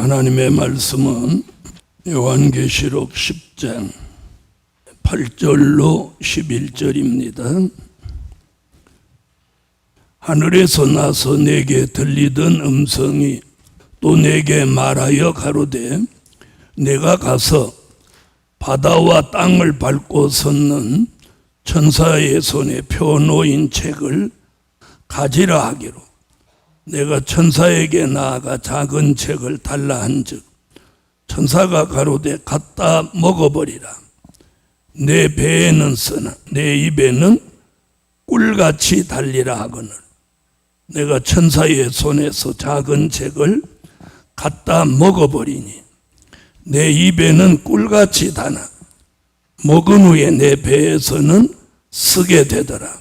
하나님의 말씀은 요한계시록 10장 8절로 11절입니다. 하늘에서 나서 내게 들리던 음성이 또 내게 말하여 가로되 내가 가서 바다와 땅을 밟고 섰는 천사의 손에 펴놓인 책을 가지라 하기로 내가 천사에게 나아가 작은 책을 달라 한즉 천사가 가로되 갖다 먹어버리라. 내 배에는 쓰나 내 입에는 꿀같이 달리라 하거늘 내가 천사의 손에서 작은 책을 갖다 먹어버리니 내 입에는 꿀같이 다나 먹은 후에 내 배에서는 쓰게 되더라.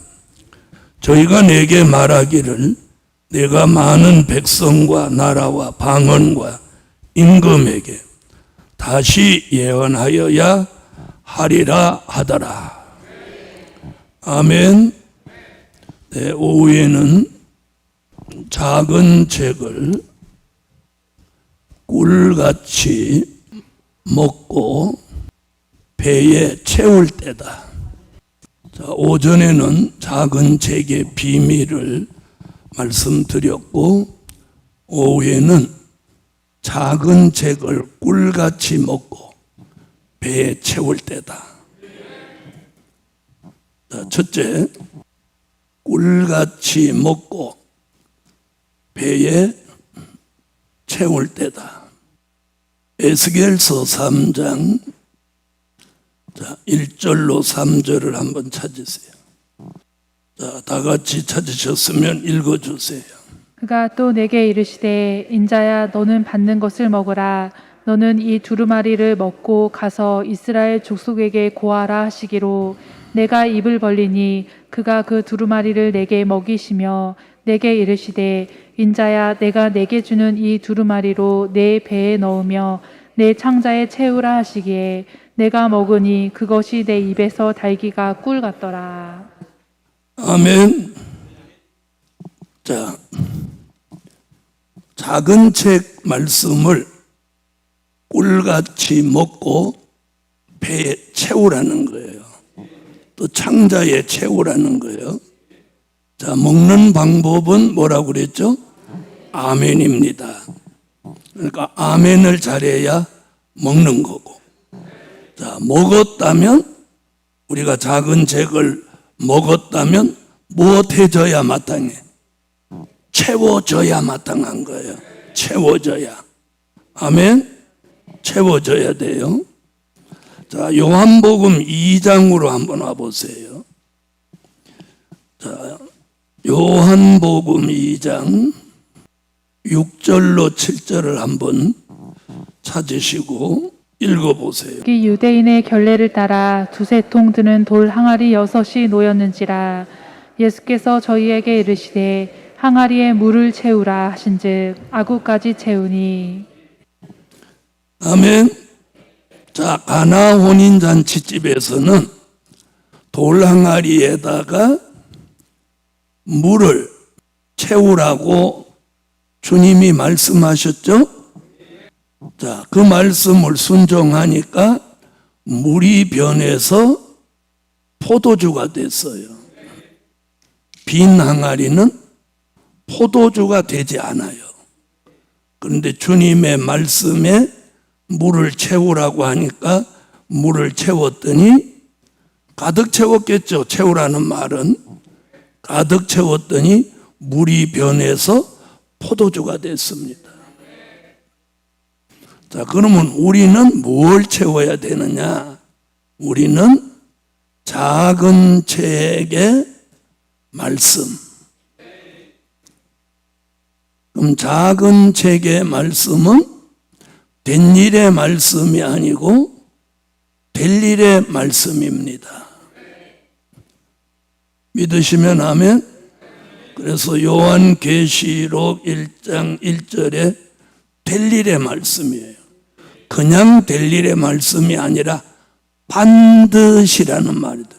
저희가 내게 말하기를 내가 많은 백성과 나라와 방언과 임금에게 다시 예언하여야 하리라 하더라. 아멘. 네, 오후에는 작은 책을 꿀같이 먹고 배에 채울 때다. 자, 오전에는 작은 책의 비밀을 말씀드렸고 오후에는 작은 책을 꿀같이 먹고 배에 채울 때다. 자, 첫째, 꿀같이 먹고 배에 채울 때다. 에스겔서 3장 1절로 3절을 한번 찾으세요. 자, 다 같이 찾으셨으면 읽어주세요. 그가 또 내게 이르시되 인자야 너는 받는 것을 먹으라. 너는 이 두루마리를 먹고 가서 이스라엘 족속에게 고하라 하시기로 내가 입을 벌리니 그가 그 두루마리를 내게 먹이시며 내게 이르시되 인자야 내가 내게 주는 이 두루마리로 내 배에 넣으며 내 창자에 채우라 하시기에 내가 먹으니 그것이 내 입에서 달기가 꿀 같더라. 아멘. 자, 작은 책 말씀을 꿀같이 먹고 배에 채우라는 거예요. 또 창자에 채우라는 거예요. 자, 먹는 방법은 뭐라고 그랬죠? 아멘입니다. 그러니까 아멘을 잘해야 먹는 거고. 자, 먹었다면 우리가 작은 책을 먹었다면 무엇해져야 마땅해? 채워져야 마땅한 거예요. 채워져야. 아멘. 채워져야 돼요. 자, 요한복음 2장으로 한번 와보세요. 자, 요한복음 2장 6절로 7절을 한번 찾으시고 읽어보세요. 이 유대인의 결례를 따라 두세 통 드는 돌 항아리 6이 놓였는지라 예수께서 저희에게 이르시되 항아리에 물을 채우라 하신즉 아구까지 채우니. 아멘. 자, 가나 혼인잔치집에서는 돌 항아리에다가 물을 채우라고 주님이 말씀하셨죠? 자, 그 말씀을 순종하니까 물이 변해서 포도주가 됐어요. 빈 항아리는 포도주가 되지 않아요. 그런데 주님의 말씀에 물을 채우라고 하니까 물을 채웠더니 가득 채웠겠죠. 채우라는 말은 가득 채웠더니 물이 변해서 포도주가 됐습니다. 자, 그러면 우리는 뭘 채워야 되느냐? 우리는 작은 책의 말씀. 그럼 작은 책의 말씀은 된 일의 말씀이 아니고 될 일의 말씀입니다. 믿으시면 아멘. 그래서 요한계시록 1장 1절에 될 일의 말씀이에요. 그냥 될 일의 말씀이 아니라 반드시라는 말이다.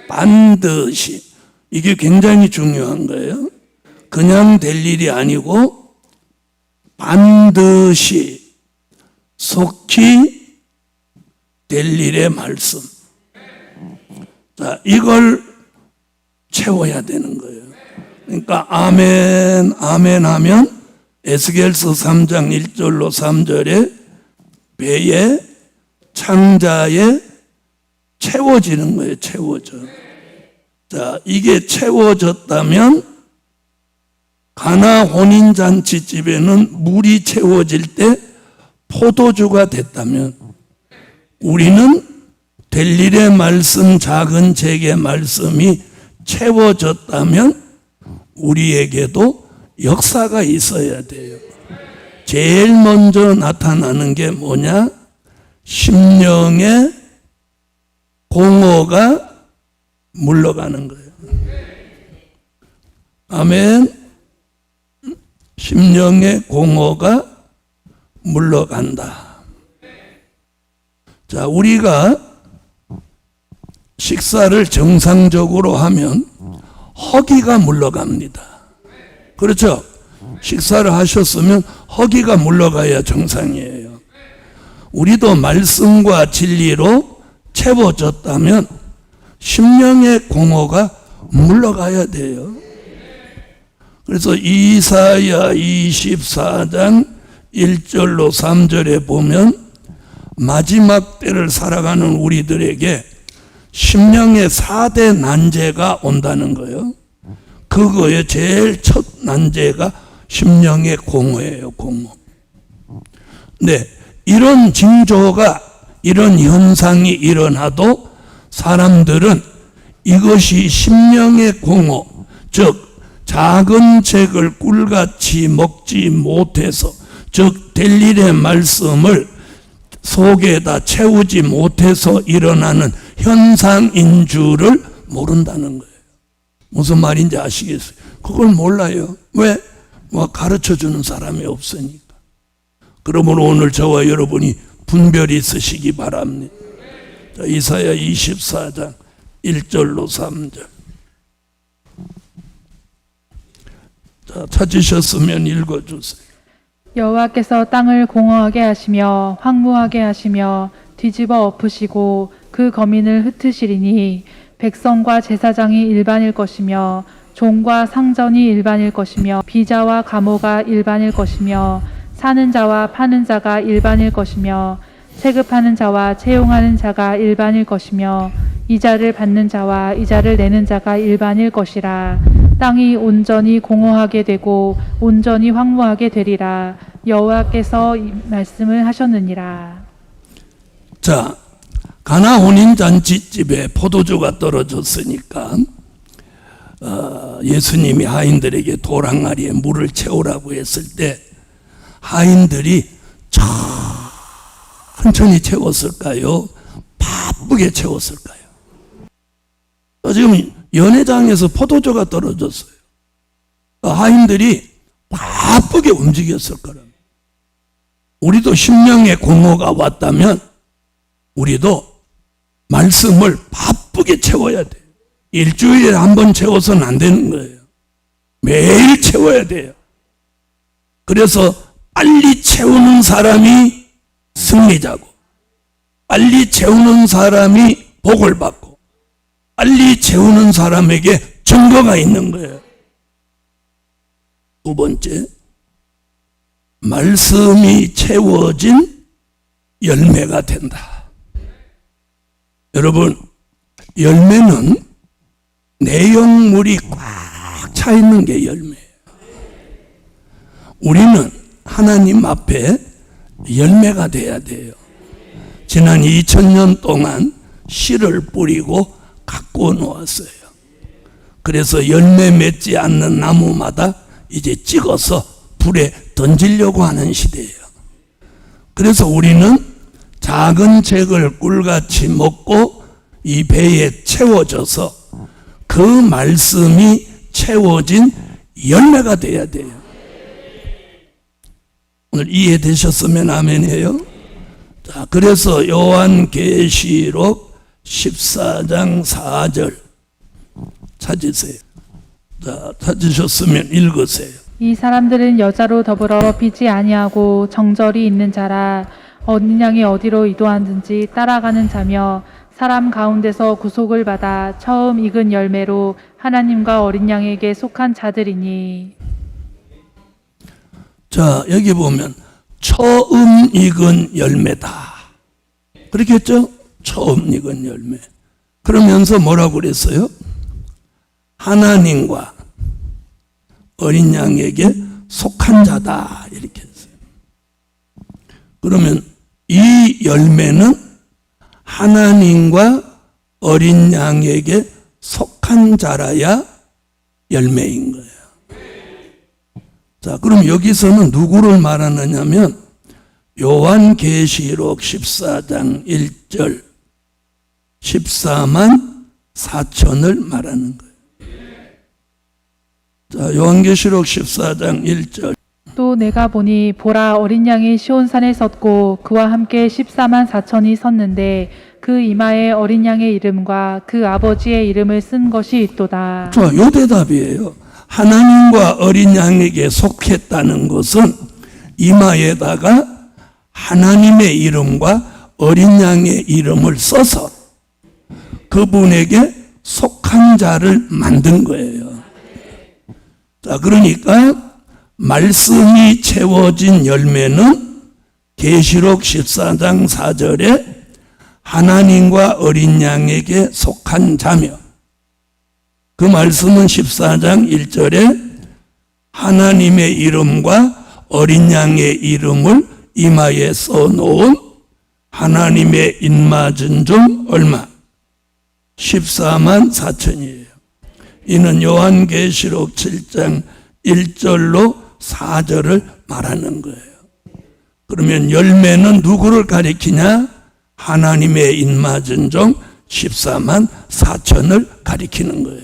반드시. 이게 굉장히 중요한 거예요. 그냥 될 일이 아니고 반드시 속히 될 일의 말씀. 자, 이걸 채워야 되는 거예요. 그러니까 아멘, 아멘 하면 에스겔서 3장 1절로 3절에 배에 창자에 채워지는 거예요. 채워져. 자, 이게 채워졌다면 가나 혼인잔치집에는 물이 채워질 때 포도주가 됐다면 우리는 될 일의 말씀, 작은 책의 말씀이 채워졌다면 우리에게도 역사가 있어야 돼요. 제일 먼저 나타나는 게 뭐냐? 심령의 공허가 물러가는 거예요. 아멘. 심령의 공허가 물러간다. 자, 우리가 식사를 정상적으로 하면 허기가 물러갑니다. 그렇죠? 식사를 하셨으면 허기가 물러가야 정상이에요. 우리도 말씀과 진리로 채워졌다면 심령의 공허가 물러가야 돼요. 그래서 이사야 24장 1절로 3절에 보면 마지막 때를 살아가는 우리들에게 심령의 4대 난제가 온다는 거예요. 그거의 제일 첫 난제가 심령의 공허예요. 공허. 네, 이런 징조가, 이런 현상이 일어나도 사람들은 이것이 심령의 공허, 즉 작은 책을 꿀같이 먹지 못해서, 즉 될 일의 말씀을 속에다 채우지 못해서 일어나는 현상인 줄을 모른다는 거예요. 무슨 말인지 아시겠어요? 그걸 몰라요. 왜? 뭐 가르쳐 주는 사람이 없으니까. 그러므로 오늘 저와 여러분이 분별이 있으시기 바랍니다. 자, 이사야 24장 1절로 3절. 자, 찾으셨으면 읽어주세요. 여호와께서 땅을 공허하게 하시며 황무하게 하시며 뒤집어 엎으시고 그 거민을 흩으시리니 백성과 제사장이 일반일 것이며 종과 상전이 일반일 것이며 비자와 가모가 일반일 것이며 사는 자와 파는 자가 일반일 것이며 세급하는 자와 채용하는 자가 일반일 것이며 이자를 받는 자와 이자를 내는 자가 일반일 것이라. 땅이 온전히 공허하게 되고 온전히 황무하게 되리라. 여호와께서 이 말씀을 하셨느니라. 자, 가나 혼인잔치집에 포도주가 떨어졌으니까 예수님이 하인들에게 도랑아리에 물을 채우라고 했을 때 하인들이 천천히 채웠을까요? 바쁘게 채웠을까요? 지금 연회장에서 포도주가 떨어졌어요. 하인들이 바쁘게 움직였을 거랍니다. 우리도 심령의 공허가 왔다면 우리도 말씀을 바쁘게 채워야 돼요. 일주일에 한 번 채워서는 안 되는 거예요. 매일 채워야 돼요. 그래서 빨리 채우는 사람이 승리자고, 빨리 채우는 사람이 복을 받고, 빨리 채우는 사람에게 증거가 있는 거예요. 두 번째, 말씀이 채워진 열매가 된다. 여러분, 열매는 내용물이 꽉 차 있는 게 열매예요. 우리는 하나님 앞에 열매가 돼야 돼요. 지난 2000년 동안 씨를 뿌리고 가꾸어 놓았어요. 그래서 열매 맺지 않는 나무마다 이제 찍어서 불에 던지려고 하는 시대예요. 그래서 우리는 작은 책을 꿀같이 먹고 이 배에 채워져서 그 말씀이 채워진 열매가 돼야 돼요. 오늘 이해되셨으면 아멘해요. 자, 그래서 요한계시록 14장 4절 찾으세요. 자, 찾으셨으면 읽으세요. 이 사람들은 여자로 더불어 피지 아니하고 정절이 있는 자라. 어린 양이 어디로 이동하든지 따라가는 자며 사람 가운데서 구속을 받아 처음 익은 열매로 하나님과 어린 양에게 속한 자들이니. 자, 여기 보면 처음 익은 열매다. 그렇겠죠? 처음 익은 열매. 그러면서 뭐라고 그랬어요? 하나님과 어린 양에게 속한 자다. 이렇게 했어요. 그러면 이 열매는 하나님과 어린 양에게 속한 자라야 열매인 거예요. 자, 그럼 여기서는 누구를 말하느냐면 요한계시록 14장 1절 14만 4천을 말하는 거예요. 자, 요한계시록 14장 1절. 또 내가 보니 보라 어린 양이 시온산에 섰고 그와 함께 14만 4천이 섰는데 그 이마에 어린 양의 이름과 그 아버지의 이름을 쓴 것이 있도다. 자, 요 대답이에요. 하나님과 어린 양에게 속했다는 것은 이마에다가 하나님의 이름과 어린 양의 이름을 써서 그분에게 속한 자를 만든 거예요. 자, 그러니까 말씀이 채워진 열매는 계시록 14장 4절에 하나님과 어린 양에게 속한 자며, 그 말씀은 14장 1절에 하나님의 이름과 어린 양의 이름을 이마에 써놓은 하나님의 입맞은 종 얼마? 14만 4천이에요. 이는 요한계시록 7장 1절로 4절을 말하는 거예요. 그러면 열매는 누구를 가리키냐? 하나님의 입맞은 종 14만 4천을 가리키는 거예요.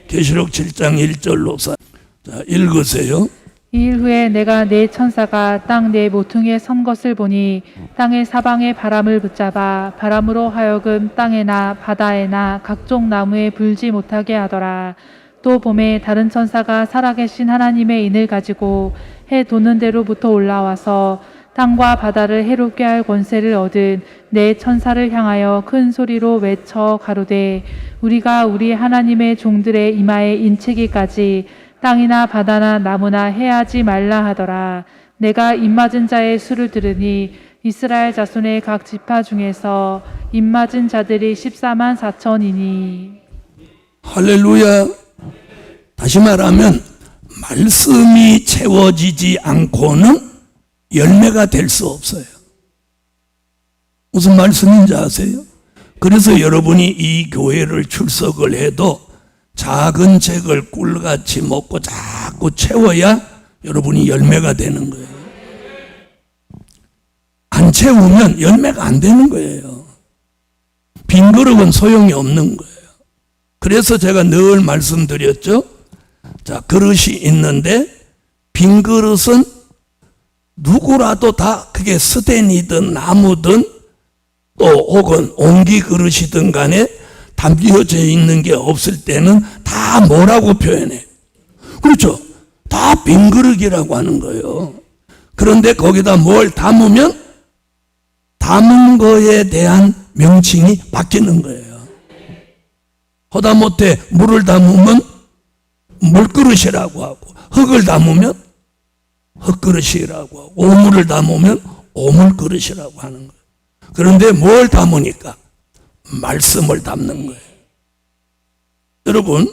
계시록 7장 1절로 4. 자, 읽으세요. 이일 후에 내가 네 천사가 땅 네 모퉁이에 선 것을 보니 땅의 사방에 바람을 붙잡아 바람으로 하여금 땅에나 바다에나 각종 나무에 불지 못하게 하더라. 또 봄에 다른 천사가 살아계신 하나님의 인을 가지고 해 도는 데로부터 올라와서 땅과 바다를 해롭게 할 권세를 얻은 네 천사를 향하여 큰 소리로 외쳐 가로되 우리가 우리 하나님의 종들의 이마에 인치기까지 땅이나 바다나 나무나 해하지 말라 하더라. 내가 입맞은 자의 수를 들으니 이스라엘 자손의 각 지파 중에서 입맞은 자들이 14만 4천이니. 할렐루야. 다시 말하면 말씀이 채워지지 않고는 열매가 될 수 없어요. 무슨 말씀인지 아세요? 그래서 여러분이 이 교회를 출석을 해도 작은 책을 꿀같이 먹고 자꾸 채워야 여러분이 열매가 되는 거예요. 안 채우면 열매가 안 되는 거예요. 빈 그릇은 소용이 없는 거예요. 그래서 제가 늘 말씀드렸죠. 자, 그릇이 있는데 빈 그릇은 누구라도 다 그게 스텐이든 나무든 또 혹은 옹기 그릇이든 간에 담겨져 있는 게 없을 때는 다 뭐라고 표현해? 그렇죠. 다 빈 그릇이라고 하는 거예요. 그런데 거기다 뭘 담으면 담은 거에 대한 명칭이 바뀌는 거예요. 하다못해 물을 담으면 물그릇이라고 하고, 흙을 담으면 흙그릇이라고 하고, 오물을 담으면 오물그릇이라고 하는 거예요. 그런데 뭘 담으니까? 말씀을 담는 거예요. 여러분,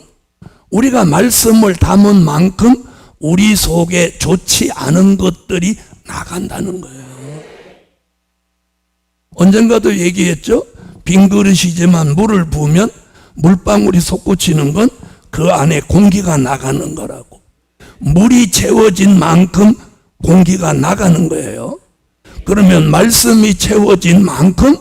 우리가 말씀을 담은 만큼 우리 속에 좋지 않은 것들이 나간다는 거예요. 언젠가도 얘기했죠? 빈 그릇이지만 물을 부으면 물방울이 솟구치는 건 그 안에 공기가 나가는 거라고. 물이 채워진 만큼 공기가 나가는 거예요. 그러면 말씀이 채워진 만큼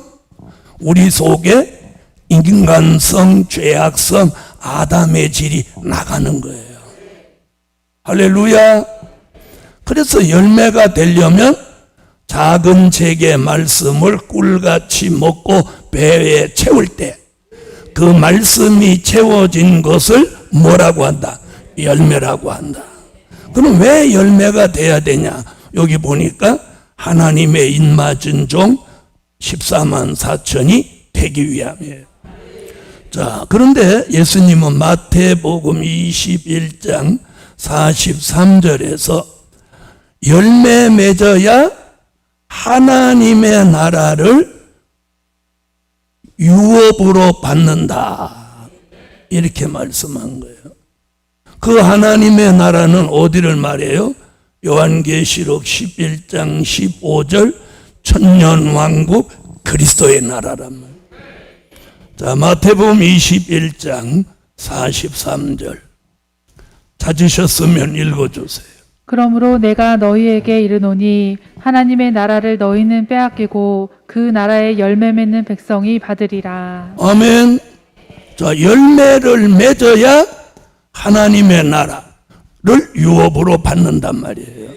우리 속에 인간성, 죄악성, 아담의 질이 나가는 거예요. 할렐루야. 그래서 열매가 되려면 작은 책의 말씀을 꿀같이 먹고 배에 채울 때 그 말씀이 채워진 것을 뭐라고 한다? 열매라고 한다. 그럼 왜 열매가 돼야 되냐? 여기 보니까 하나님의 인맞은 종 14만 4천이 되기 위함이에요. 자, 그런데 예수님은 마태복음 21장 43절에서 열매 맺어야 하나님의 나라를 유업으로 받는다, 이렇게 말씀한 거예요. 그 하나님의 나라는 어디를 말해요? 요한계시록 11장 15절 천년왕국 그리스도의 나라란 말이에요. 자, 마태복음 21장 43절 찾으셨으면 읽어주세요. 그러므로 내가 너희에게 이르노니 하나님의 나라를 너희는 빼앗기고 그 나라의 열매 맺는 백성이 받으리라. 아멘. 자, 열매를 맺어야 하나님의 나라를 유업으로 받는단 말이에요.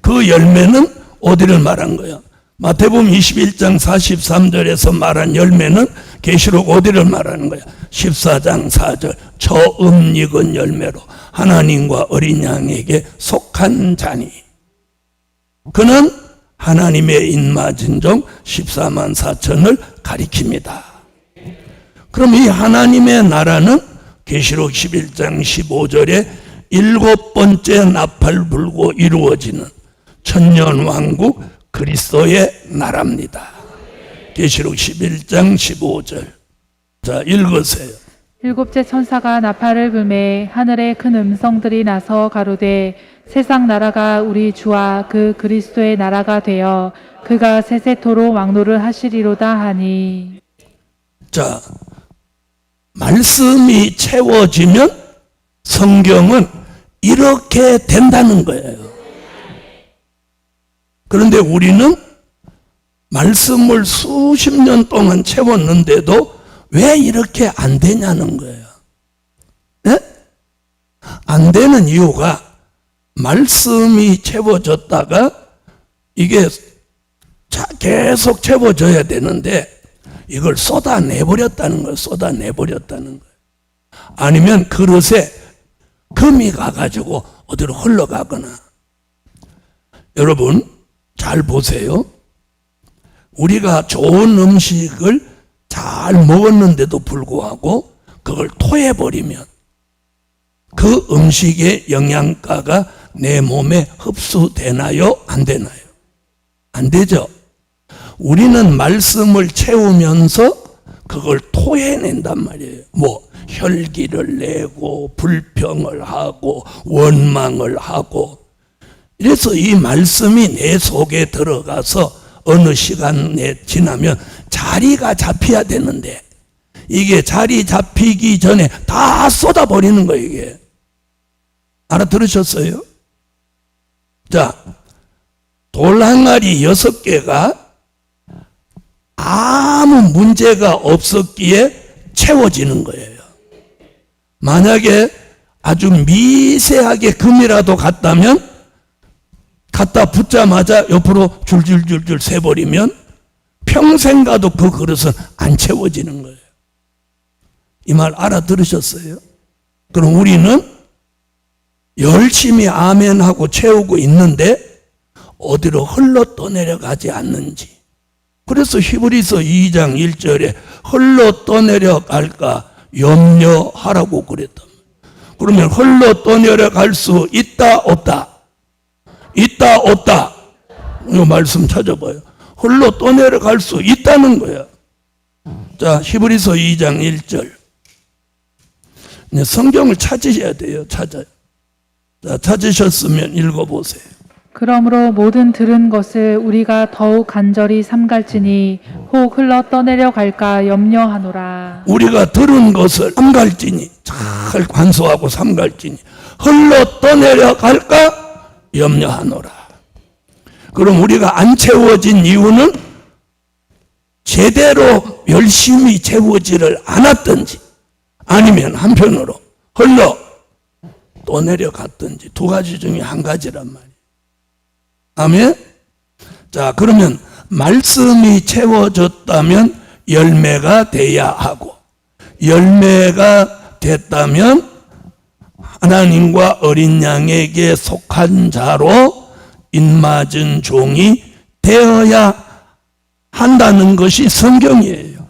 그 열매는 어디를 말한 거야? 마태복음 21장 43절에서 말한 열매는 계시록 어디를 말하는 거야? 14장 4절 처음 익은 열매로 하나님과 어린 양에게 속한 자니 그는 하나님의 인맞은 종 14만 4천을 가리킵니다. 그럼 이 하나님의 나라는 계시록 11장 15절에 7번째 나팔 불고 이루어지는 천년왕국 그리스도의 나라입니다. 계시록 11장 15절. 자, 읽으세요. 일곱째 천사가 나팔을 불매 하늘에 큰 음성들이 나서 가로되 세상 나라가 우리 주와 그 그리스도의 나라가 되어 그가 세세토록 왕노를 하시리로다 하니. 자, 말씀이 채워지면 성경은 이렇게 된다는 거예요. 그런데 우리는 말씀을 수십 년 동안 채웠는데도 왜 이렇게 안 되냐는 거예요. 네? 안 되는 이유가 말씀이 채워졌다가 이게 계속 채워져야 되는데 이걸 쏟아내버렸다는 거예요. 쏟아내버렸다는 거예요. 아니면 그릇에 금이 가가지고 어디로 흘러가거나. 여러분 잘 보세요. 우리가 좋은 음식을 잘 먹었는데도 불구하고 그걸 토해버리면 그 음식의 영양가가 내 몸에 흡수되나요? 안 되나요? 안 되죠. 우리는 말씀을 채우면서 그걸 토해낸단 말이에요. 뭐 혈기를 내고 불평을 하고 원망을 하고. 이래서 이 말씀이 내 속에 들어가서 어느 시간에 지나면 자리가 잡혀야 되는데 이게 자리 잡히기 전에 다 쏟아버리는 거예요. 이게 알아들으셨어요? 자, 돌 항아리 6개가 아무 문제가 없었기에 채워지는 거예요. 만약에 아주 미세하게 금이라도 갔다면 갖다 붙자마자 옆으로 줄줄줄줄 새버리면 평생 가도 그 그릇은 안 채워지는 거예요. 이 말 알아들으셨어요? 그럼 우리는 열심히 아멘하고 채우고 있는데 어디로 흘러 떠내려가지 않는지. 그래서 히브리서 2장 1절에 흘러 떠내려갈까 염려하라고 그랬다. 그러면 흘러 떠내려갈 수 있다 없다? 있다 없다? 이 말씀 찾아봐요. 흘러 떠내려갈 수 있다는 거야. 자, 히브리서 2장 1절. 성경을 찾으셔야 돼요. 찾아요. 자, 찾으셨으면 읽어보세요. 그러므로 모든 들은 것을 우리가 더욱 간절히 삼갈지니 혹 흘러 떠내려 갈까 염려하노라. 우리가 들은 것을 삼갈지니 잘 관소하고 삼갈지니 흘러 떠내려 갈까 염려하노라. 그럼 우리가 안 채워진 이유는 제대로 열심히 채우지를 않았든지 아니면 한편으로 흘러 떠내려갔든지 두 가지 중에 한 가지란 말이에요. 아멘? 자, 그러면 말씀이 채워졌다면 열매가 돼야 하고 열매가 됐다면 하나님과 어린 양에게 속한 자로 인맞은 종이 되어야 한다는 것이 성경이에요.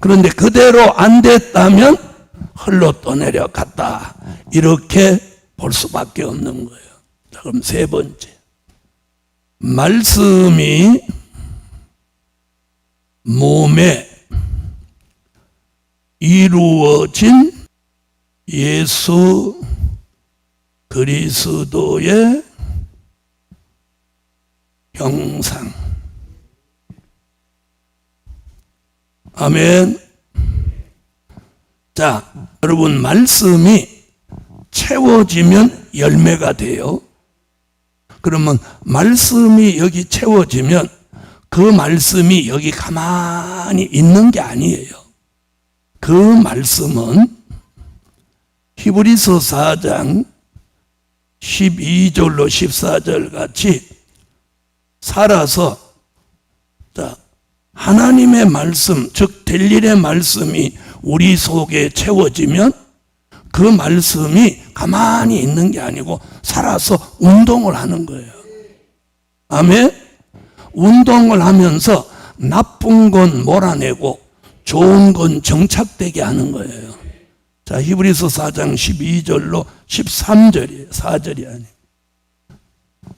그런데 그대로 안 됐다면 흘러 떠내려갔다. 이렇게 볼 수밖에 없는 거예요. 자, 그럼 세 번째. 말씀이 몸에 이루어진 예수 그리스도의 형상. 아멘. 자, 여러분, 말씀이 채워지면 열매가 돼요. 그러면 말씀이 여기 채워지면 그 말씀이 여기 가만히 있는 게 아니에요. 그 말씀은 히브리서 4장 12절로 14절 같이 살아서, 자, 하나님의 말씀, 즉 될 일의 말씀이 우리 속에 채워지면 그 말씀이 가만히 있는 게 아니고 살아서 운동을 하는 거예요. 아멘? 운동을 하면서 나쁜 건 몰아내고 좋은 건 정착되게 하는 거예요. 자, 히브리서 4장 12절로 13절이에요. 4절이 아니에요.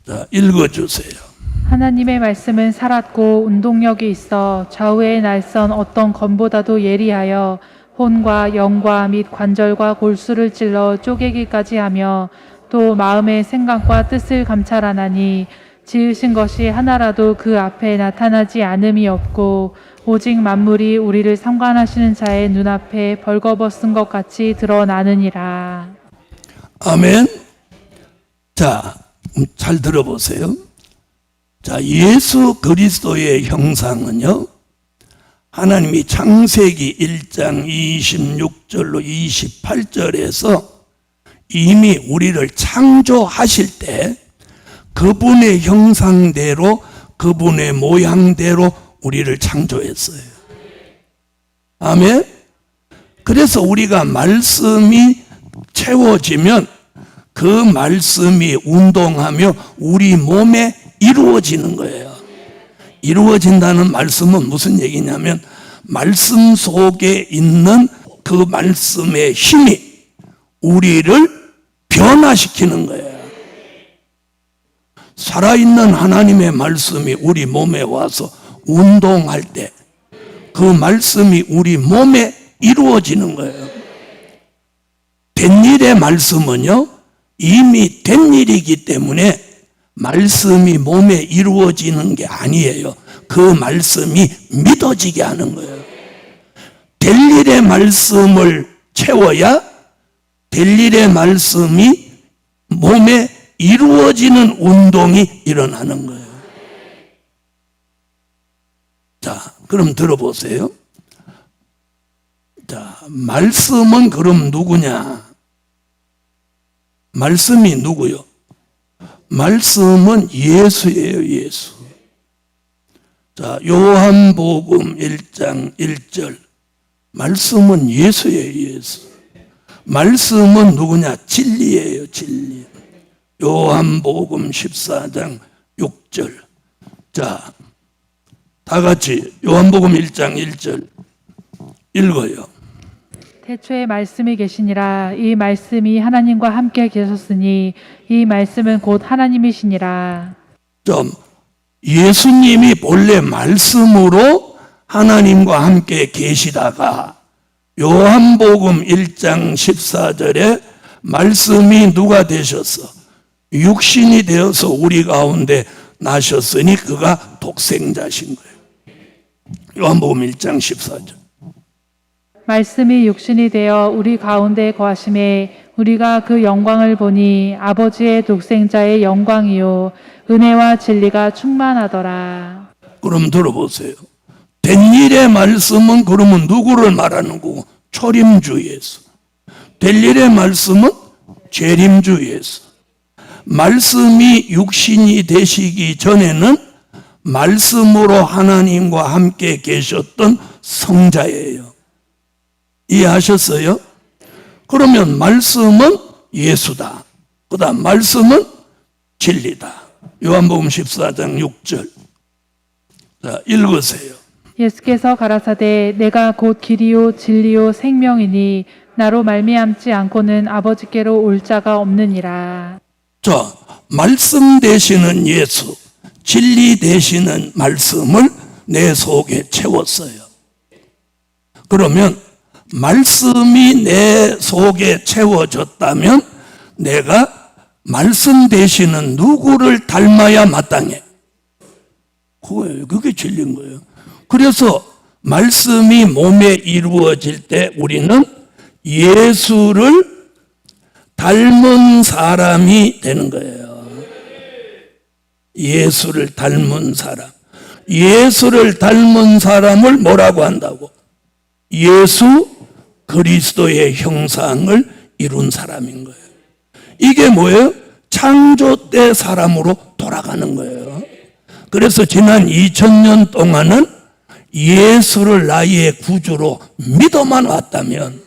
자, 읽어주세요. 하나님의 말씀은 살았고 운동력이 있어 좌우의 날선 어떤 검보다도 예리하여 혼과 영과 및 관절과 골수를 찔러 쪼개기까지 하며 또 마음의 생각과 뜻을 감찰하나니 지으신 것이 하나라도 그 앞에 나타나지 않음이 없고 오직 만물이 우리를 삼관하시는 자의 눈앞에 벌거벗은 것 같이 드러나느니라. 아멘. 자, 잘 들어보세요. 자, 예수 그리스도의 형상은요, 하나님이 창세기 1장 26절로 28절에서 이미 우리를 창조하실 때 그분의 형상대로, 그분의 모양대로 우리를 창조했어요. 아멘. 그래서 우리가 말씀이 채워지면 그 말씀이 운동하며 우리 몸에 이루어지는 거예요. 이루어진다는 말씀은 무슨 얘기냐면 말씀 속에 있는 그 말씀의 힘이 우리를 변화시키는 거예요. 살아있는 하나님의 말씀이 우리 몸에 와서 운동할 때 그 말씀이 우리 몸에 이루어지는 거예요. 된 일의 말씀은요, 이미 된 일이기 때문에 말씀이 몸에 이루어지는 게 아니에요. 그 말씀이 믿어지게 하는 거예요. 될 일의 말씀을 채워야 될 일의 말씀이 몸에 이루어지는 운동이 일어나는 거예요. 자, 그럼 들어보세요. 자, 말씀은 그럼 누구냐? 말씀이 누구요? 말씀은 예수예요, 예수. 자, 요한복음 1장 1절. 말씀은 예수예요, 예수. 말씀은 누구냐? 진리예요, 진리. 요한복음 14장 6절. 자, 다 같이 요한복음 1장 1절 읽어요. 태초에 말씀이 계시니라. 이 말씀이 하나님과 함께 계셨으니 이 말씀은 곧 하나님이시니라. 좀, 예수님이 본래 말씀으로 하나님과 함께 계시다가 요한복음 1장 14절에 말씀이 누가 되셨어? 육신이 되어서 우리 가운데 나셨으니 그가 독생자신 거예요. 요한복음 1장 14절. 말씀이 육신이 되어 우리 가운데 거하심에 우리가 그 영광을 보니 아버지의 독생자의 영광이요 은혜와 진리가 충만하더라. 그럼 들어보세요. 된 일의 말씀은 그러면 누구를 말하는 거고? 초림주 예수. 될 일의 말씀은 재림주 예수. 말씀이 육신이 되시기 전에는 말씀으로 하나님과 함께 계셨던 성자예요. 이해하셨어요? 그러면 말씀은 예수다. 그 다음 말씀은 진리다. 요한복음 14장 6절. 자, 읽으세요. 예수께서 가라사대 내가 곧 길이요 진리요 생명이니 나로 말미암지 않고는 아버지께로 올 자가 없느니라. 자, 말씀 되시는 예수, 진리 되시는 말씀을 내 속에 채웠어요. 그러면 말씀이 내 속에 채워졌다면 내가 말씀 되시는 누구를 닮아야 마땅해? 그거예요. 그게 진리인 거예요. 그래서 말씀이 몸에 이루어질 때 우리는 예수를 닮은 사람이 되는 거예요. 예수를 닮은 사람. 예수를 닮은 사람을 뭐라고 한다고? 예수 그리스도의 형상을 이룬 사람인 거예요. 이게 뭐예요? 창조 때 사람으로 돌아가는 거예요. 그래서 지난 2000년 동안은 예수를 나의 구주로 믿어만 왔다면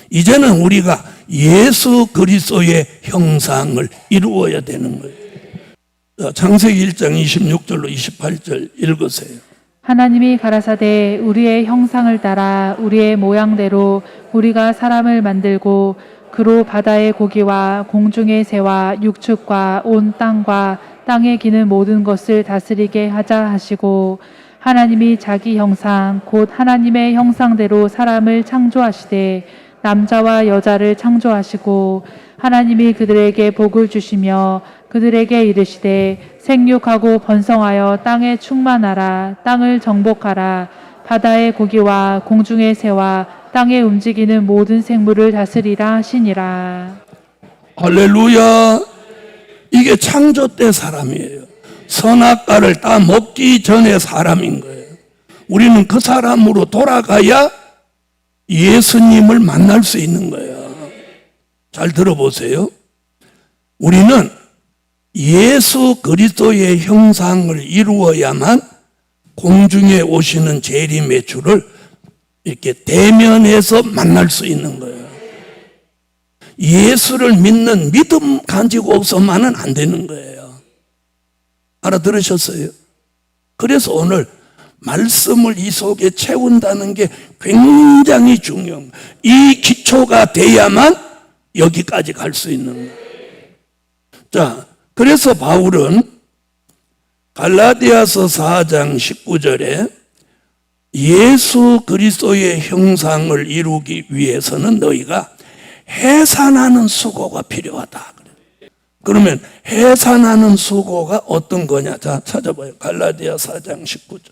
이제는 우리가 예수 그리스도의 형상을 이루어야 되는 거예요. 창세기 1장 26절로 28절 읽으세요. 하나님이 가라사대 우리의 형상을 따라 우리의 모양대로 우리가 사람을 만들고 그로 바다의 고기와 공중의 새와 육축과 온 땅과 땅에 기는 모든 것을 다스리게 하자 하시고 하나님이 자기 형상 곧 하나님의 형상대로 사람을 창조하시되 남자와 여자를 창조하시고 하나님이 그들에게 복을 주시며 그들에게 이르시되 생육하고 번성하여 땅에 충만하라 땅을 정복하라 바다의 고기와 공중의 새와 땅에 움직이는 모든 생물을 다스리라 하시니라. 할렐루야. 이게 창조 때 사람이에요. 선악과를 다 먹기 전에 사람인 거예요. 우리는 그 사람으로 돌아가야 예수님을 만날 수 있는 거예요. 잘 들어보세요. 우리는 예수 그리스도의 형상을 이루어야만 공중에 오시는 재림의 주를 이렇게 대면해서 만날 수 있는 거예요. 예수를 믿는 믿음 가지고 없어만은 안 되는 거예요. 알아들으셨어요? 그래서 오늘 말씀을 이 속에 채운다는 게 굉장히 중요한 거예요. 이 기초가 돼야만 여기까지 갈 수 있는 거예요. 자, 그래서 바울은 갈라디아서 4장 19절에 예수 그리스도의 형상을 이루기 위해서는 너희가 해산하는 수고가 필요하다. 그러면 해산하는 수고가 어떤 거냐? 자, 찾아봐요. 갈라디아 4장 19절.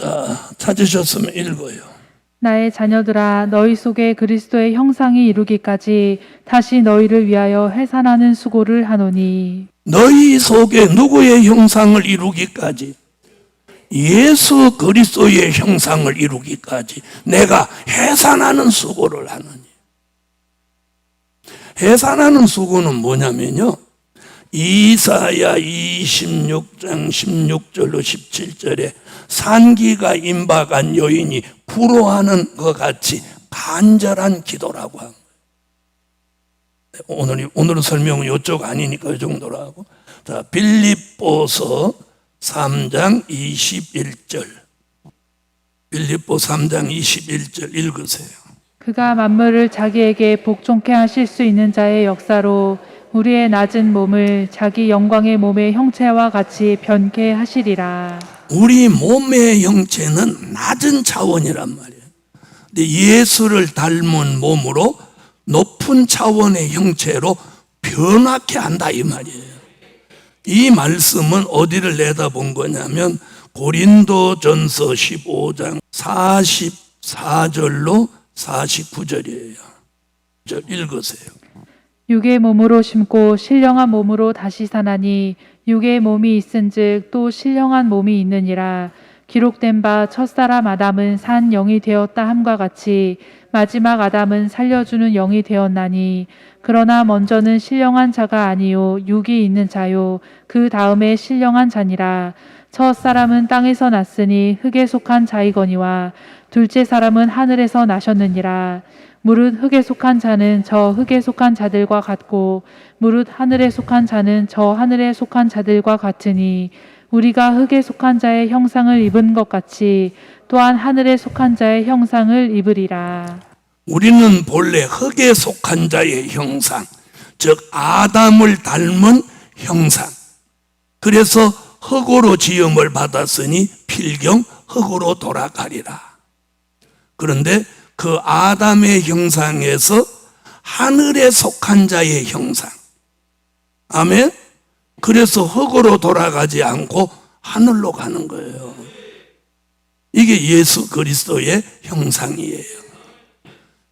자, 찾으셨으면 읽어요. 나의 자녀들아 너희 속에 그리스도의 형상이 이루기까지 다시 너희를 위하여 해산하는 수고를 하노니. 너희 속에 누구의 형상을 이루기까지? 예수 그리스도의 형상을 이루기까지 내가 해산하는 수고를 하느니. 해산하는 수고는 뭐냐면요, 이사야 26장 16절로 17절에 산기가 임박한 여인이 부러워하는 것 같이 간절한 기도라고 한 거예요. 오늘 설명은 이쪽 아니니까 이 정도로 하고. 자, 빌립보서 3장 21절. 빌립보 3장 21절 읽으세요. 그가 만물을 자기에게 복종케 하실 수 있는 자의 역사로 우리의 낮은 몸을 자기 영광의 몸의 형체와 같이 변케 하시리라. 우리 몸의 형체는 낮은 차원이란 말이에요. 근데 예수를 닮은 몸으로 높은 차원의 형체로 변화케 한다 이 말이에요. 이 말씀은 어디를 내다본 거냐면 고린도전서 15장 44절로 49절이에요. 저 읽으세요. 육의 몸으로 심고 신령한 몸으로 다시 사나니 육의 몸이 있은즉 또 신령한 몸이 있느니라. 기록된 바 첫사람 아담은 산 영이 되었다 함과 같이 마지막 아담은 살려주는 영이 되었나니 그러나 먼저는 신령한 자가 아니요 육이 있는 자요 그 다음에 신령한 자니라. 첫 사람은 땅에서 났으니 흙에 속한 자이거니와 둘째 사람은 하늘에서 나셨느니라. 무릇 흙에 속한 자는 저 흙에 속한 자들과 같고 무릇 하늘에 속한 자는 저 하늘에 속한 자들과 같으니 우리가 흙에 속한 자의 형상을 입은 것 같이 또한 하늘에 속한 자의 형상을 입으리라. 우리는 본래 흙에 속한 자의 형상, 즉 아담을 닮은 형상. 그래서 흙으로 지음을 받았으니 필경 흙으로 돌아가리라. 그런데 그 아담의 형상에서 하늘에 속한 자의 형상. 아멘. 그래서 흙으로 돌아가지 않고 하늘로 가는 거예요. 이게 예수 그리스도의 형상이에요.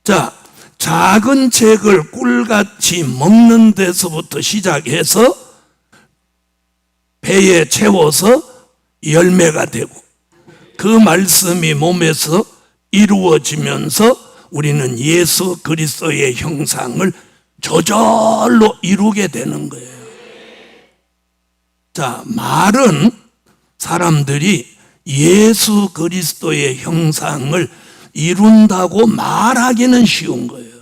자, 작은 책을 꿀같이 먹는 데서부터 시작해서 배에 채워서 열매가 되고 그 말씀이 몸에서 이루어지면서 우리는 예수 그리스도의 형상을 저절로 이루게 되는 거예요. 자, 말은 사람들이 예수 그리스도의 형상을 이룬다고 말하기는 쉬운 거예요.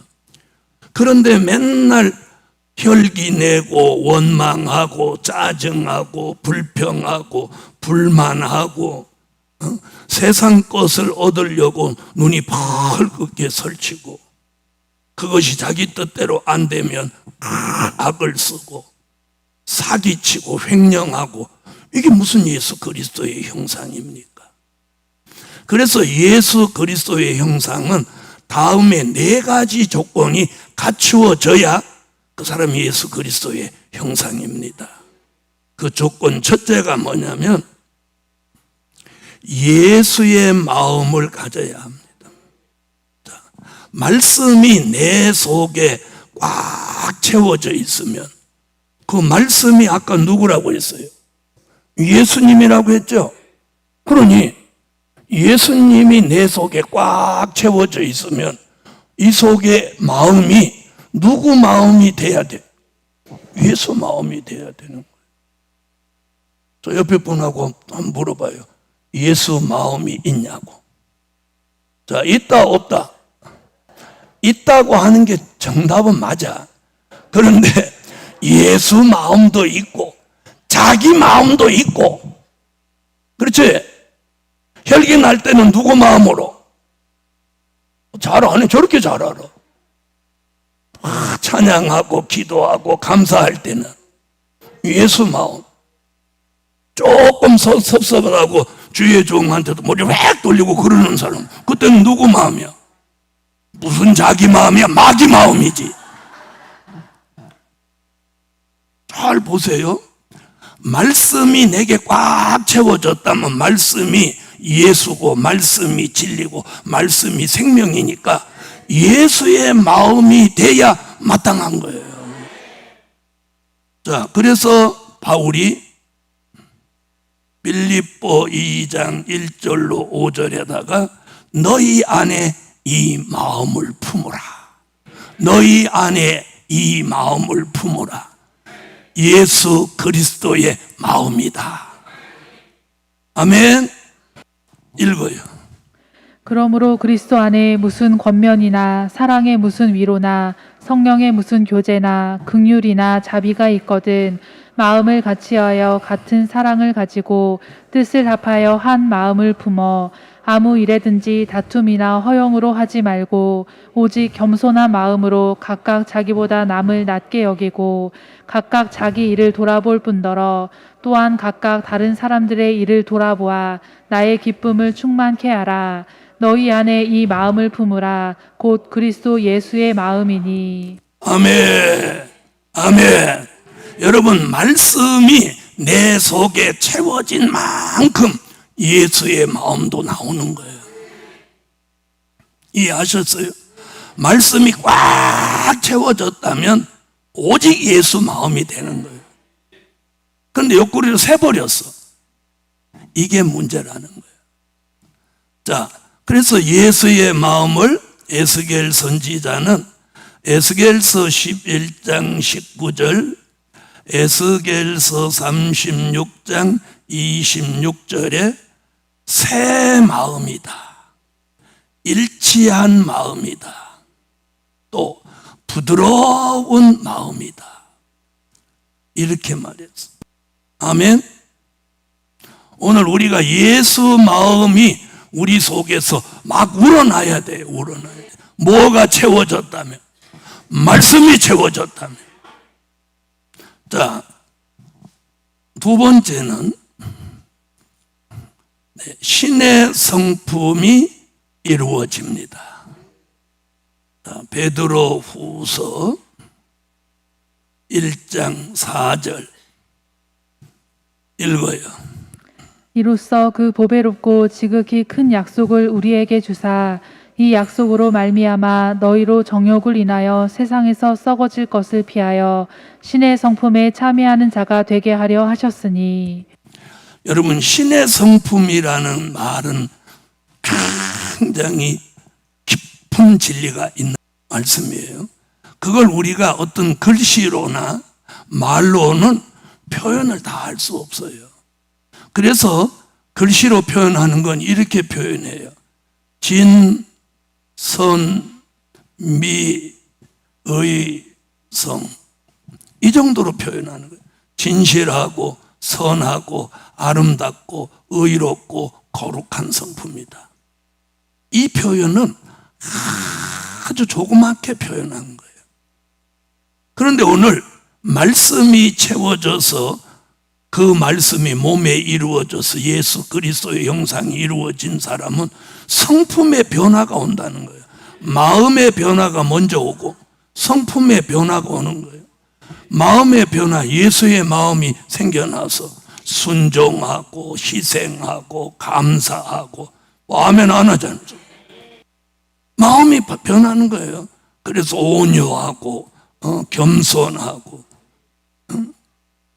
그런데 맨날 혈기 내고 원망하고 짜증하고 불평하고 불만하고 세상 것을 얻으려고 눈이 벌겋게 설치고 그것이 자기 뜻대로 안 되면 악을 쓰고 사기치고 횡령하고 이게 무슨 예수 그리스도의 형상입니까? 그래서 예수 그리스도의 형상은 다음에 4가지 조건이 갖추어져야 그 사람이 예수 그리스도의 형상입니다. 그 조건 첫째가 뭐냐면 예수의 마음을 가져야 합니다. 자, 말씀이 내 속에 꽉 채워져 있으면 그 말씀이 아까 누구라고 했어요? 예수님이라고 했죠? 그러니 예수님이 내 속에 꽉 채워져 있으면 이 속에 마음이 누구 마음이 돼야 돼? 예수 마음이 돼야 되는 거예요. 저 옆에 분하고 한번 물어봐요. 예수 마음이 있냐고. 자, 있다 없다? 있다고 하는 게 정답은 맞아. 그런데 예수 마음도 있고 자기 마음도 있고, 그렇지? 혈기 날 때는 누구 마음으로? 잘 아네. 저렇게 잘 알아. 찬양하고 기도하고 감사할 때는 예수 마음. 조금 섭섭하고 주의 종한테도 머리 획 돌리고 그러는 사람, 그때는 누구 마음이야? 무슨 자기 마음이야? 마귀 마음이지. 잘 보세요. 말씀이 내게 꽉 채워졌다면 말씀이 예수고 말씀이 진리고 말씀이 생명이니까 예수의 마음이 돼야 마땅한 거예요. 자, 그래서 바울이 빌립보 2장 1절로 5절에다가 너희 안에 이 마음을 품으라. 너희 안에 이 마음을 품으라. 예수 그리스도의 마음이다. 아멘. 읽어요. 그러므로 그리스도 안에 무슨 권면이나 사랑의 무슨 위로나 성령의 무슨 교제나 긍휼이나 자비가 있거든 마음을 같이하여 같은 사랑을 가지고 뜻을 합하여 한 마음을 품어 아무 일에든지 다툼이나 허용으로 하지 말고 오직 겸손한 마음으로 각각 자기보다 남을 낮게 여기고 각각 자기 일을 돌아볼 뿐더러 또한 각각 다른 사람들의 일을 돌아보아 나의 기쁨을 충만케 하라. 너희 안에 이 마음을 품으라. 곧 그리스도 예수의 마음이니. 아멘. 아멘. 여러분, 말씀이 내 속에 채워진 만큼 예수의 마음도 나오는 거예요. 이해하셨어요? 말씀이 꽉 채워졌다면 오직 예수 마음이 되는 거예요. 그런데 옆구리를 새버렸어. 이게 문제라는 거예요. 자, 그래서 예수의 마음을 에스겔 선지자는 에스겔서 11장 19절, 에스겔서 36장 26절에 새 마음이다, 일치한 마음이다, 또 부드러운 마음이다, 이렇게 말했어. 아멘. 오늘 우리가 예수 마음이 우리 속에서 막 우러나야 돼요. 우러나야 돼. 뭐가 채워졌다면? 말씀이 채워졌다면. 자, 두 번째는 신의 성품이 이루어집니다. 자, 베드로 후서 1장 4절 읽어요. 이로써 그 보배롭고 지극히 큰 약속을 우리에게 주사 이 약속으로 말미암아 너희로 정욕을 인하여 세상에서 썩어질 것을 피하여 신의 성품에 참여하는 자가 되게 하려 하셨으니. 여러분, 신의 성품이라는 말은 굉장히 깊은 진리가 있는 말씀이에요. 그걸 우리가 어떤 글씨로나 말로는 표현을 다 할 수 없어요. 그래서 글씨로 표현하는 건 이렇게 표현해요. 진, 선, 미, 의, 성. 이 정도로 표현하는 거예요. 진실하고 선하고 아름답고 의롭고 거룩한 성품이다. 이 표현은 아주 조그맣게 표현한 거예요. 그런데 오늘 말씀이 채워져서 그 말씀이 몸에 이루어져서 예수 그리스도의 형상이 이루어진 사람은 성품의 변화가 온다는 거예요. 마음의 변화가 먼저 오고 성품의 변화가 오는 거예요. 마음의 변화, 예수의 마음이 생겨나서 순종하고 희생하고 감사하고 아멘 안 하잖아요. 마음이 변하는 거예요. 그래서 온유하고 겸손하고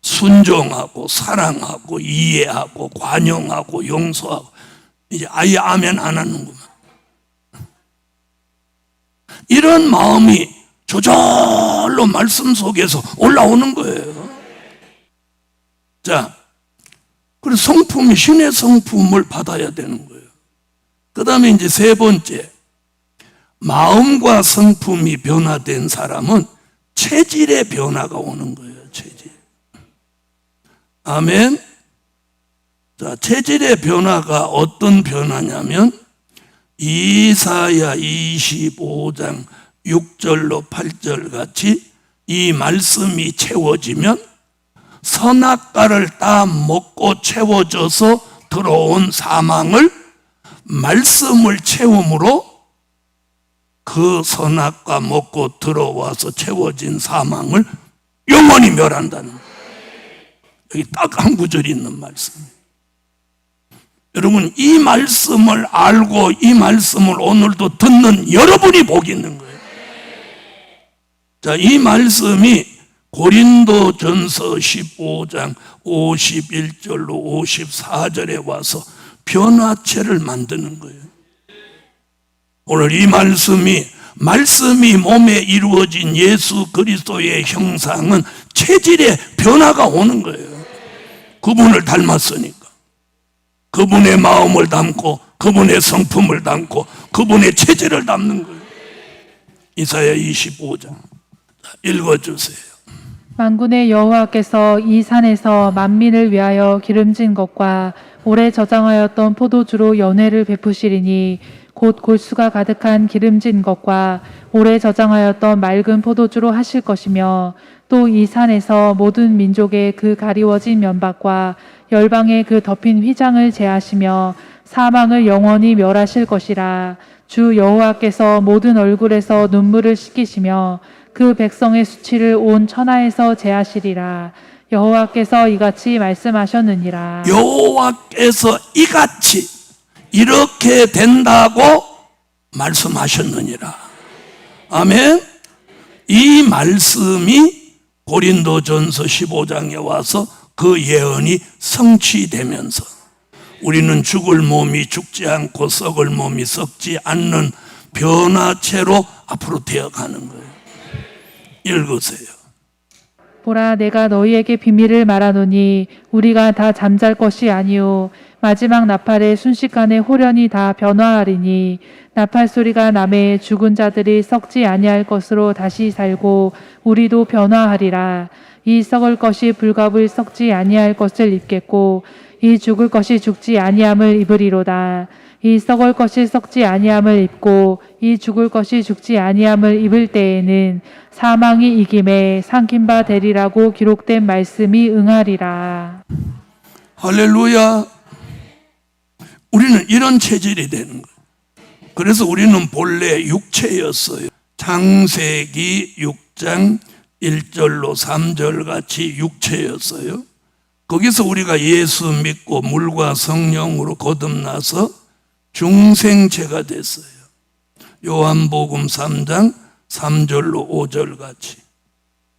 순종하고 사랑하고 이해하고 관용하고 용서하고 이제 아예 아멘 안 하는구만. 이런 마음이 저절로 말씀 속에서 올라오는 거예요. 자, 그래서 성품이 신의 성품을 받아야 되는 거예요. 그 다음에 이제 세 번째, 마음과 성품이 변화된 사람은 체질의 변화가 오는 거예요. 체질. 아멘. 자, 체질의 변화가 어떤 변화냐면 이사야 25장 6절로 8절 같이 이 말씀이 채워지면 선악과를 다 먹고 채워져서 들어온 사망을 말씀을 채움으로 그 선악과 먹고 들어와서 채워진 사망을 영원히 멸한다는 거예요. 여기 딱 한 구절이 있는 말씀이에요. 여러분, 이 말씀을 알고 이 말씀을 오늘도 듣는 여러분이 복이 있는 거예요. 자, 이 말씀이 고린도전서 15장 51절로 54절에 와서 변화체를 만드는 거예요. 오늘 이 말씀이 몸에 이루어진 예수 그리스도의 형상은 체질의 변화가 오는 거예요. 그분을 닮았으니까. 그분의 마음을 담고 그분의 성품을 담고 그분의 체질을 담는 거예요. 이사야 25장 읽어주세요. 만군의 여호와께서 이 산에서 만민을 위하여 기름진 것과 오래 저장하였던 포도주로 연회를 베푸시리니 곧 골수가 가득한 기름진 것과 오래 저장하였던 맑은 포도주로 하실 것이며 또 이 산에서 모든 민족의 그 가리워진 면박과 열방의 그 덮인 휘장을 제하시며 사망을 영원히 멸하실 것이라. 주 여호와께서 모든 얼굴에서 눈물을 씻기시며 그 백성의 수치를 온 천하에서 제하시리라. 여호와께서 이같이 말씀하셨느니라. 여호와께서 이같이 이렇게 된다고 말씀하셨느니라. 아멘. 이 말씀이 고린도전서 15장에 와서 그 예언이 성취되면서 우리는 죽을 몸이 죽지 않고 썩을 몸이 썩지 않는 변화체로 앞으로 되어가는 거예요. 읽으세요. 보라, 내가 너희에게 비밀을 말하노니 우리가 다 잠잘 것이 아니요 마지막 나팔의 순식간에 홀연히 다 변화하리니 나팔 소리가 나매 죽은 자들이 썩지 아니할 것으로 다시 살고 우리도 변화하리라. 이 썩을 것이 불갑을 썩지 아니할 것을 입겠고 이 죽을 것이 죽지 아니함을 입으리로다. 이 썩을 것이 썩지 아니함을 입고 이 죽을 것이 죽지 아니함을 입을 때에는 사망이 이김에 삼킨 바 되리라고 기록된 말씀이 응하리라. 할렐루야. 우리는 이런 체질이 되는 거예요. 그래서 우리는 본래 육체였어요. 창세기 6장 1절로 3절 같이 육체였어요. 거기서 우리가 예수 믿고 물과 성령으로 거듭나서 중생체가 됐어요. 요한복음 3장 3절로 5절 같이.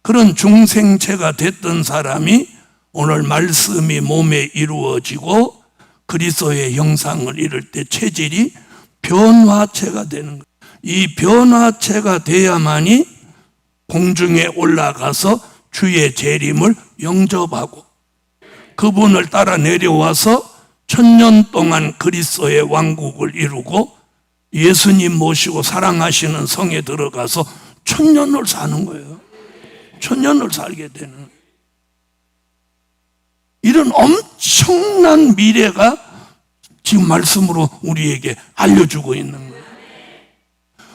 그런 중생체가 됐던 사람이 오늘 말씀이 몸에 이루어지고 그리스도의 형상을 이룰 때 체질이 변화체가 되는 거예요. 이 변화체가 돼야만이 공중에 올라가서 주의 재림을 영접하고 그분을 따라 내려와서 1000년 동안 그리스도의 왕국을 이루고 예수님 모시고 사랑하시는 성에 들어가서 1000년을 사는 거예요. 1000년을 살게 되는 거예요. 이런 엄청난 미래가 지금 말씀으로 우리에게 알려주고 있는 거예요.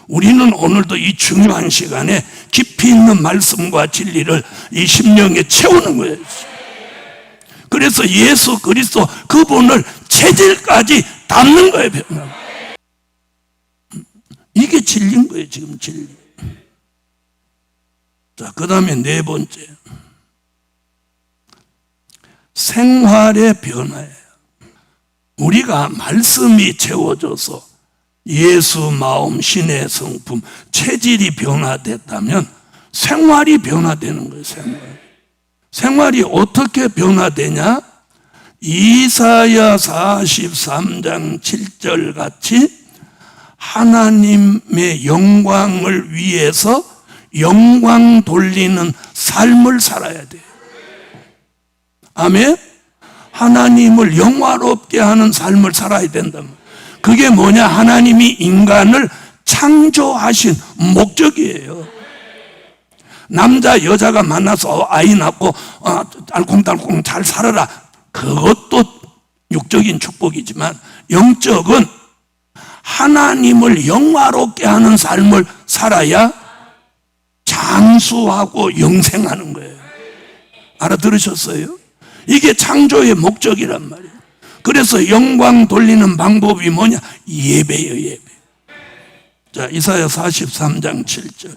우리는 오늘도 이 중요한 시간에 깊이 있는 말씀과 진리를 이 심령에 채우는 거예요. 그래서 예수 그리스도 그분을 체질까지 담는 거예요. 이게 진리인 거예요. 지금 진리. 자, 그 다음에 네 번째, 생활의 변화예요. 우리가 말씀이 채워져서 예수 마음 신의 성품 체질이 변화됐다면 생활이 변화되는 거예요. 생활이 어떻게 변화되냐? 이사야 43장 7절 같이 하나님의 영광을 위해서 영광 돌리는 삶을 살아야 돼요. 아멘? 하나님을 영화롭게 하는 삶을 살아야 된다. 그게 뭐냐? 하나님이 인간을 창조하신 목적이에요. 남자 여자가 만나서 아이 낳고 알콩달콩 잘 살아라. 그것도 육적인 축복이지만 영적은 하나님을 영화롭게 하는 삶을 살아야 장수하고 영생하는 거예요. 알아들으셨어요? 이게 창조의 목적이란 말이에요. 그래서 영광 돌리는 방법이 뭐냐? 예배예요, 예배. 자, 이사야 43장 7절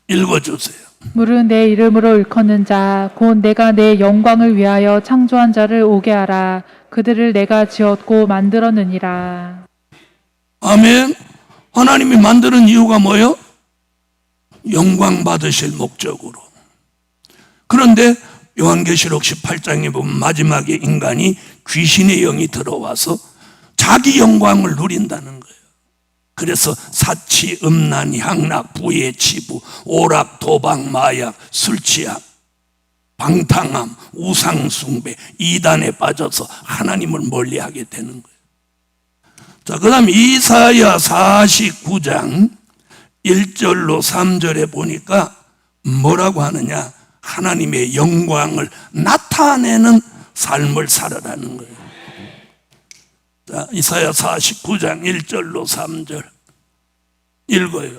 읽어주세요. 물은 내 이름으로 일컫는 자, 곧 내가 내 영광을 위하여 창조한 자를 오게 하라. 그들을 내가 지었고 만들었느니라. 아멘. 하나님이 만드는 이유가 뭐예요? 영광 받으실 목적으로. 그런데 요한계시록 18장에 보면 마지막에 인간이 귀신의 영이 들어와서 자기 영광을 누린다는 거예요. 그래서 사치, 음란, 향락, 부의 치부, 오락, 도박, 마약, 술 취함, 방탕함, 우상숭배, 이단에 빠져서 하나님을 멀리하게 되는 거예요. 자, 그 다음 이사야 49장 1절로 3절에 보니까 뭐라고 하느냐? 하나님의 영광을 나타내는 삶을 살아라는 거예요. 자, 이사야 49장 1절로 3절 읽어요.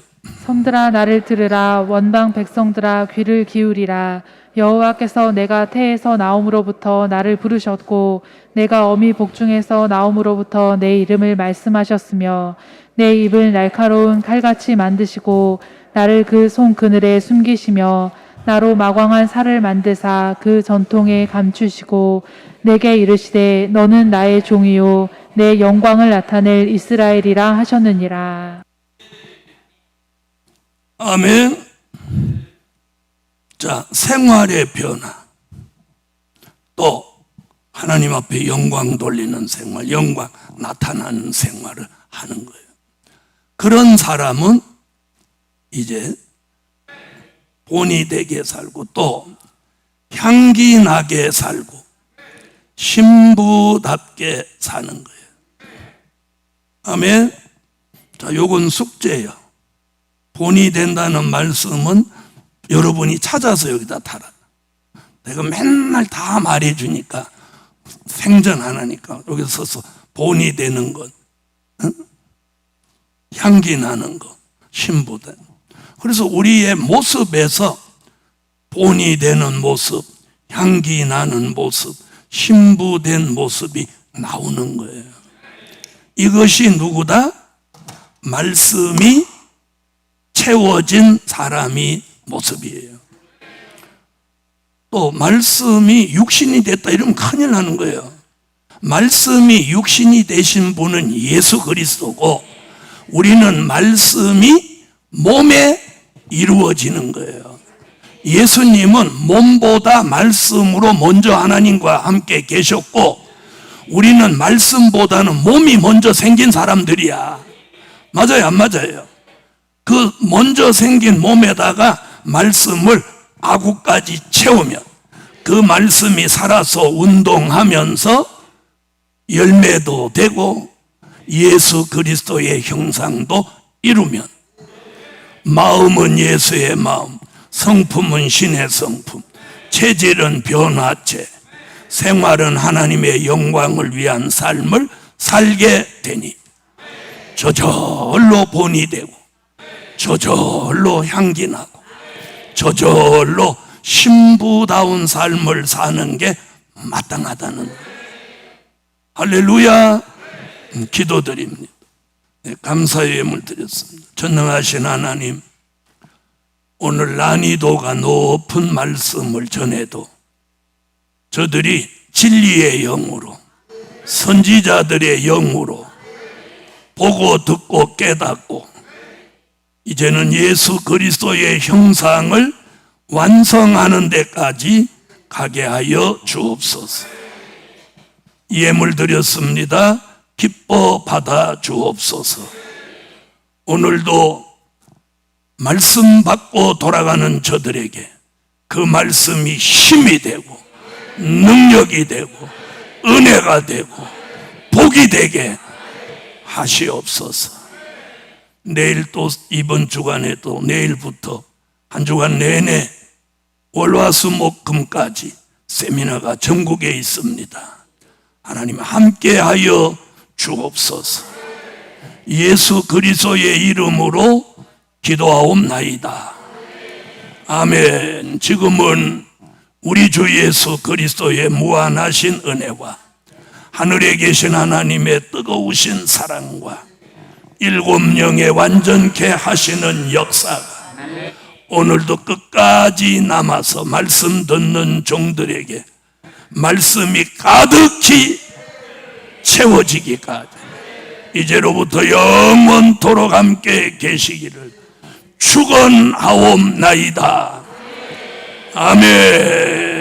섬들아 나를 들으라. 원방 백성들아 귀를 기울이라. 여호와께서 내가 태에서 나옴으로부터 나를 부르셨고 내가 어미 복중에서 나옴으로부터 내 이름을 말씀하셨으며 내 입을 날카로운 칼같이 만드시고 나를 그 손 그늘에 숨기시며 나로 마광한 살을 만드사 그 전통에 감추시고 내게 이르시되 너는 나의 종이요 내 영광을 나타낼 이스라엘이라 하셨느니라. 아멘. 자, 생활의 변화. 또 하나님 앞에 영광 돌리는 생활, 영광 나타나는 생활을 하는 거예요. 그런 사람은 이제 본이 되게 살고 또 향기 나게 살고 신부답게 사는 거예요. 아멘. 자, 요건 숙제예요. 본이 된다는 말씀은 여러분이 찾아서 여기다 달아. 내가 맨날 다 말해주니까 생전 안 하니까 여기 서서 본이 되는 것, 응? 향기 나는 것, 신부된. 그래서 우리의 모습에서 본이 되는 모습, 향기 나는 모습, 신부된 모습이 나오는 거예요. 이것이 누구다? 말씀이 채워진 사람이 모습이에요. 또 말씀이 육신이 됐다 이러면 큰일 나는 거예요. 말씀이 육신이 되신 분은 예수 그리스도고 우리는 말씀이 몸에 이루어지는 거예요. 예수님은 몸보다 말씀으로 먼저 하나님과 함께 계셨고 우리는 말씀보다는 몸이 먼저 생긴 사람들이야. 맞아요, 안 맞아요? 그 먼저 생긴 몸에다가 말씀을 아구까지 채우면 그 말씀이 살아서 운동하면서 열매도 되고 예수 그리스도의 형상도 이루면 마음은 예수의 마음, 성품은 신의 성품, 체질은 변화체, 생활은 하나님의 영광을 위한 삶을 살게 되니 저절로 본이 되고 저절로 향기 나고 저절로 신부다운 삶을 사는 게 마땅하다는 거예요. 할렐루야. 기도드립니다. 네, 감사의 예물 드렸습니다. 전능하신 하나님, 오늘 난이도가 높은 말씀을 전해도 저들이 진리의 영으로 선지자들의 영으로 보고 듣고 깨닫고 이제는 예수 그리스도의 형상을 완성하는 데까지 가게 하여 주옵소서. 예물 드렸습니다. 기뻐 받아 주옵소서. 오늘도 말씀 받고 돌아가는 저들에게 그 말씀이 힘이 되고 능력이 되고 은혜가 되고 복이 되게 하시옵소서. 내일 또 이번 주간에 또 내일부터 한 주간 내내 월화수목금까지 세미나가 전국에 있습니다. 하나님 함께하여 주옵소서. 예수 그리스도의 이름으로 기도하옵나이다. 아멘. 지금은 우리 주 예수 그리스도의 무한하신 은혜와 하늘에 계신 하나님의 뜨거우신 사랑과 일곱 영의 완전케 하시는 역사가 오늘도 끝까지 남아서 말씀 듣는 종들에게 말씀이 가득히 채워지기까지 이제로부터 영원토록 함께 계시기를 축원하옵나이다. 아멘.